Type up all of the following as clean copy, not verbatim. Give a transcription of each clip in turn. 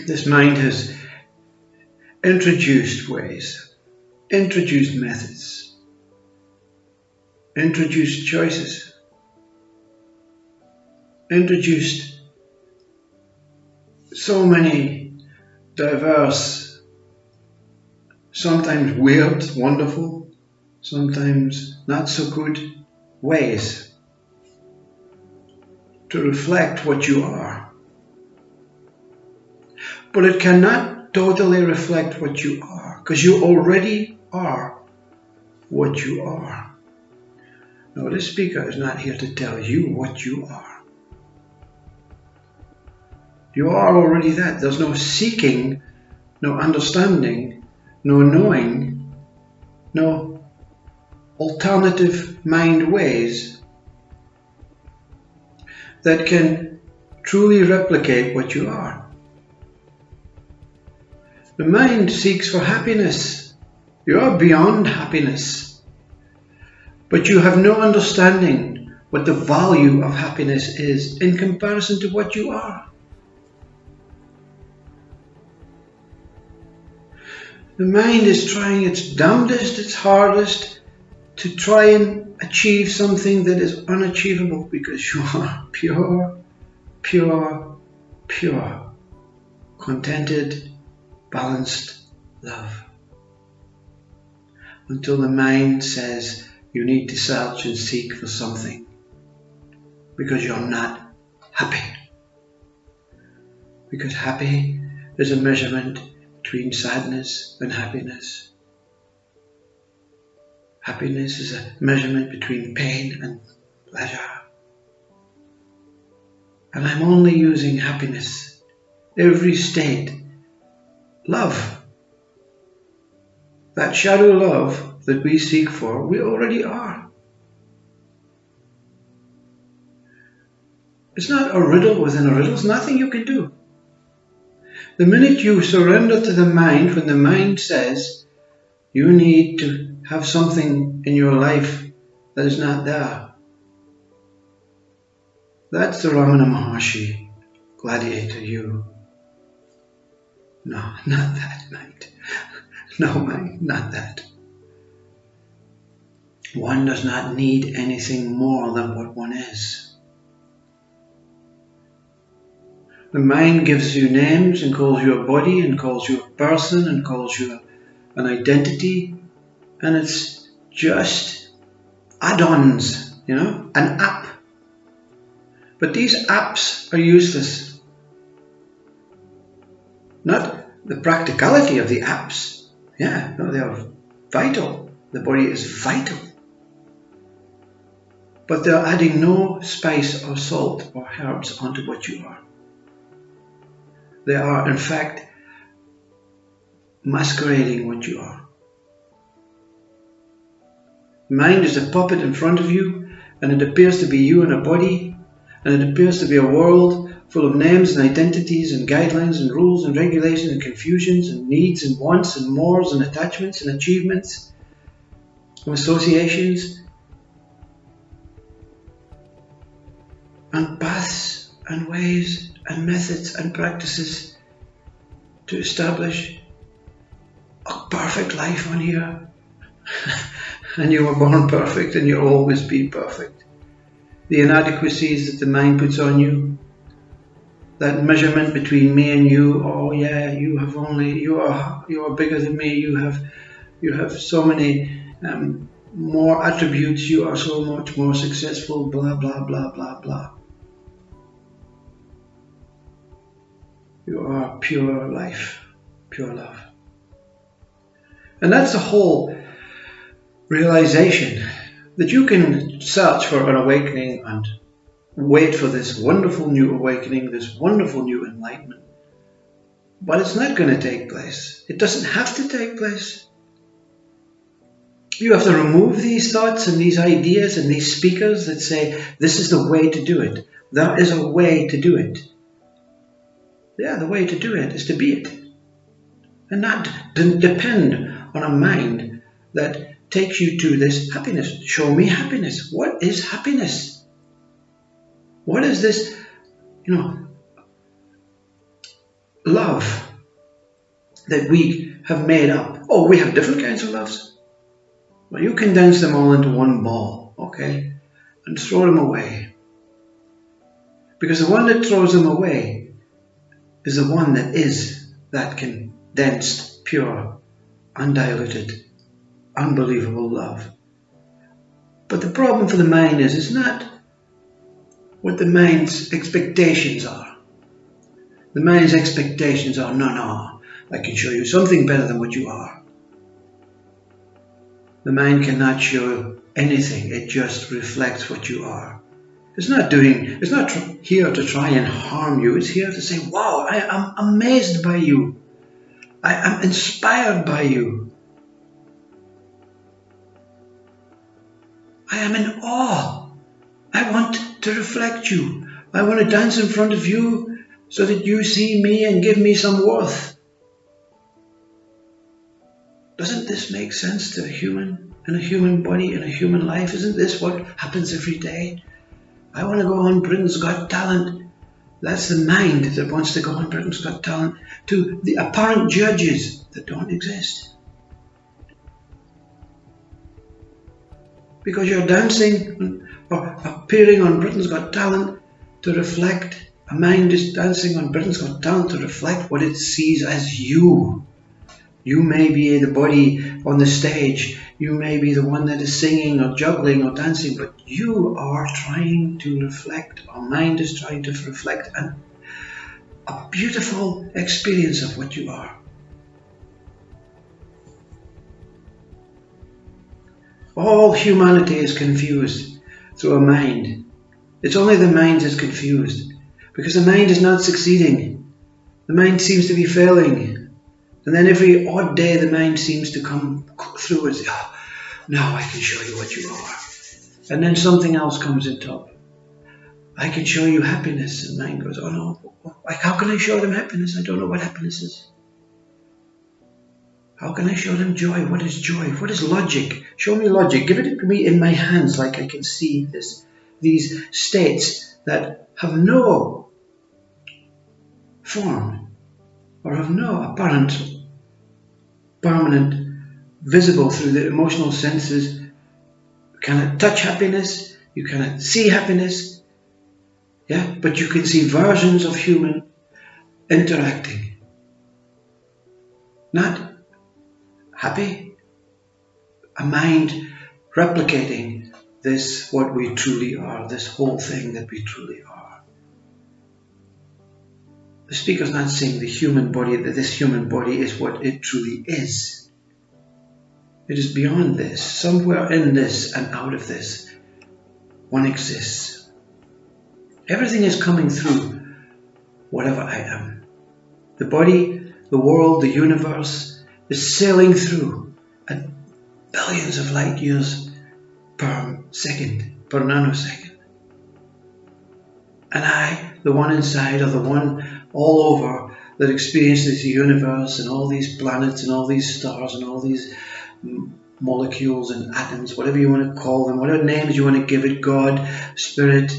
This mind has introduced ways, introduced methods, introduced choices, introduced so many diverse, sometimes weird, wonderful, sometimes not so good ways to reflect what you are. But it cannot totally reflect what you are, because you already are what you are. Now, this speaker is not here to tell you what you are. You are already that. There's no seeking, no understanding, no knowing, no alternative mind ways that can truly replicate what you are. The mind seeks for happiness. You are beyond happiness. But you have no understanding what the value of happiness is in comparison to what you are. The mind is trying its damnedest, its hardest to try and achieve something that is unachievable, because you are pure, pure, pure, contented, balanced love. Until the mind says you need to search and seek for something because you're not happy. Because happy is a measurement between sadness and happiness. Happiness is a measurement between pain and pleasure. And I'm only using happiness, every state. Love, that shadow love that we seek for, we already are. It's not a riddle within a riddle, it's nothing you can do. The minute you surrender to the mind, when the mind says you need to have something in your life that is not there, that's the Ramana Maharshi gladiator you. No, not that mind. No mind, not that. One does not need anything more than what one is. The mind gives you names and calls you a body and calls you a person and calls you an identity, and it's just add-ons, an app. But these apps are useless. Not the practicality of the apps. Yeah, no, they are vital. The body is vital. But they're adding no spice or salt or herbs onto what you are. They are, in fact, masquerading what you are. Mind is a puppet in front of you, and it appears to be you in a body, and it appears to be a world full of names and identities and guidelines and rules and regulations and confusions and needs and wants and mores and attachments and achievements and associations and paths and ways and methods and practices to establish a perfect life on here. And you were born perfect and you'll always be perfect. The inadequacies that the mind puts on you, that measurement between me and you, oh yeah, you are bigger than me, you have so many more attributes, you are so much more successful, blah blah blah blah blah. You are pure life, pure love. And that's the whole realization, that you can search for an awakening and wait for this wonderful new awakening, this wonderful new enlightenment. But it's not going to take place. It doesn't have to take place. You have to remove these thoughts and these ideas and these speakers that say, this is the way to do it. There is a way to do it. Yeah, the way to do it is to be it. And not depend on a mind that takes you to this happiness. Show me happiness. What is happiness? What is this, love that we have made up. Oh, we have different kinds of loves. Well, you condense them all into one ball, okay? And throw them away. Because the one that throws them away is the one that is that condensed, pure, undiluted, unbelievable love. But the problem for the mind is, it's not what the mind's expectations are. The mind's expectations are, no, I can show you something better than what you are. The mind cannot show anything, it just reflects what you are. It's not here to try and harm you, it's here to say, wow, I am amazed by you. I am inspired by you. I am in awe. I want to reflect you. I want to dance in front of you so that you see me and give me some worth. Doesn't this make sense to a human, in a human body, in a human life? Isn't this what happens every day? I want to go on Britain's Got Talent. That's the mind that wants to go on Britain's Got Talent, to the apparent judges that don't exist. Because you're dancing or appearing on Britain's Got Talent to reflect, a mind is dancing on Britain's Got Talent to reflect what it sees as you. You may be the body on the stage, you may be the one that is singing or juggling or dancing, but you are trying to reflect, our mind is trying to reflect a beautiful experience of what you are. All humanity is confused through a mind. It's only the mind that's confused, because the mind is not succeeding. The mind seems to be failing. And then every odd day the mind seems to come through and say, oh, now I can show you what you are. And then something else comes in top. I can show you happiness. And mind goes, oh no, how can I show them happiness? I don't know what happiness is. How can I show them joy? What is joy? What is logic? Show me logic. Give it to me in my hands like I can see these states that have no form or have no apparent, permanent, visible through the emotional senses. You cannot touch happiness. You cannot see happiness. Yeah, but you can see versions of human interacting. Not happy, a mind replicating this, what we truly are, this whole thing that we truly are. The speaker's not saying the human body, that this human body is what it truly is. It is beyond this. Somewhere in this and out of this, one exists. Everything is coming through whatever I am. The body, the world, the universe is sailing through at billions of light years per second, per nanosecond. And I, the one inside, or the one all over that experiences the universe and all these planets and all these stars and all these molecules and atoms, whatever you want to call them, whatever names you want to give it, God, spirit,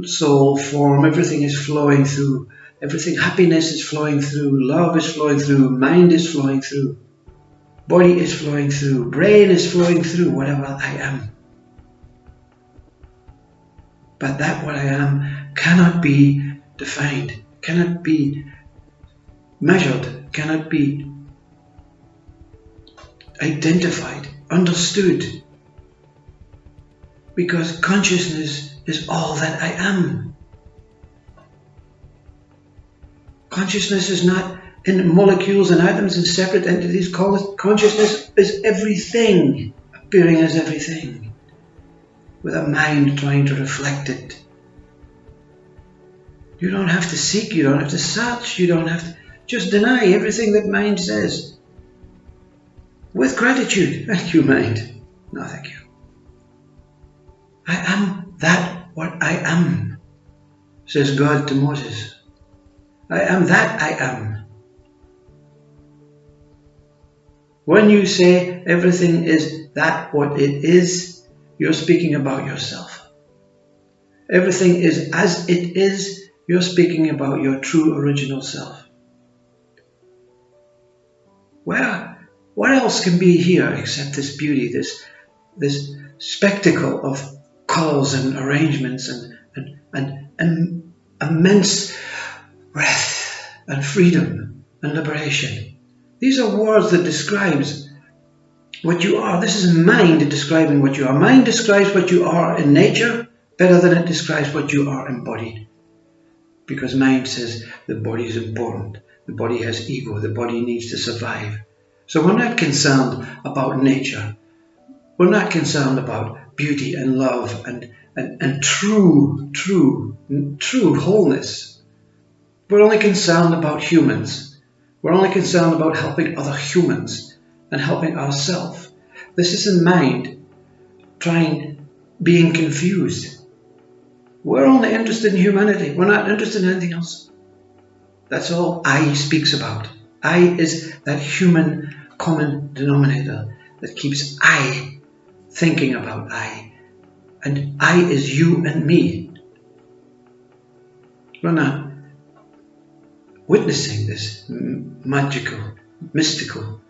soul, form, everything is flowing through. Everything, happiness is flowing through, love is flowing through, mind is flowing through, body is flowing through, brain is flowing through, whatever I am. But that what I am cannot be defined, cannot be measured, cannot be identified, understood. Because consciousness is all that I am. Consciousness is not in molecules and atoms and separate entities. Consciousness is everything, appearing as everything, with a mind trying to reflect it. You don't have to seek, you don't have to search, you don't have to just deny everything that mind says. With gratitude. Thank you, mind. No, thank you. I am that what I am, says God to Moses. I am that I am. When you say everything is that what it is, you're speaking about yourself. Everything is as it is, you're speaking about your true original self. What else can be here except this beauty, this spectacle of colours and arrangements and immense breath and freedom and liberation. These are words that describes what you are. This is mind describing what you are. Mind describes what you are in nature better than it describes what you are embodied. Because mind says the body is important. The body has ego. The body needs to survive. So we're not concerned about nature. We're not concerned about beauty and love and true wholeness. We're only concerned about humans. We're only concerned about helping other humans and helping ourselves. This is in mind being confused. We're only interested in humanity. We're not interested in anything else. That's all I speaks about. I is that human common denominator that keeps I thinking about I. And I is you and me. We're not witnessing this magical, mystical,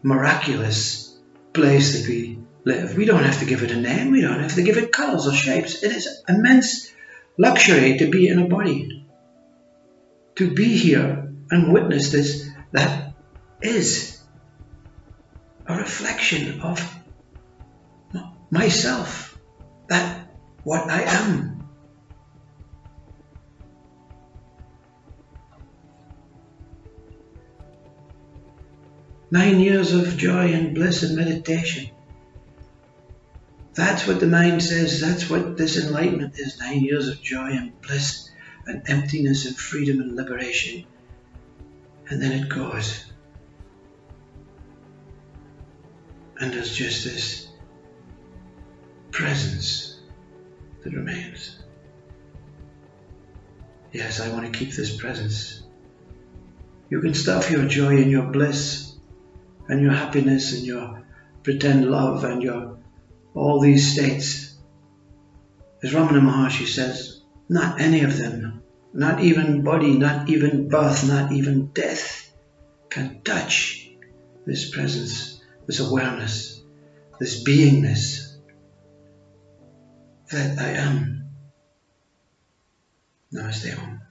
miraculous place that we live. We don't have to give it a name. We don't have to give it colours or shapes. It is immense luxury to be in a body. To be here and witness this, that is a reflection of myself, that what I am. Nine years of joy and bliss and meditation. That's what the mind says. That's what this enlightenment is. 9 years of joy and bliss and emptiness and freedom and liberation. And then it goes. And there's just this presence that remains. Yes, I want to keep this presence. You can stuff your joy and your bliss and your happiness and your pretend love and your all these states. As Ramana Maharshi says, not any of them, not even body, not even birth, not even death can touch this presence, this awareness, this beingness that I am. Namaste Om.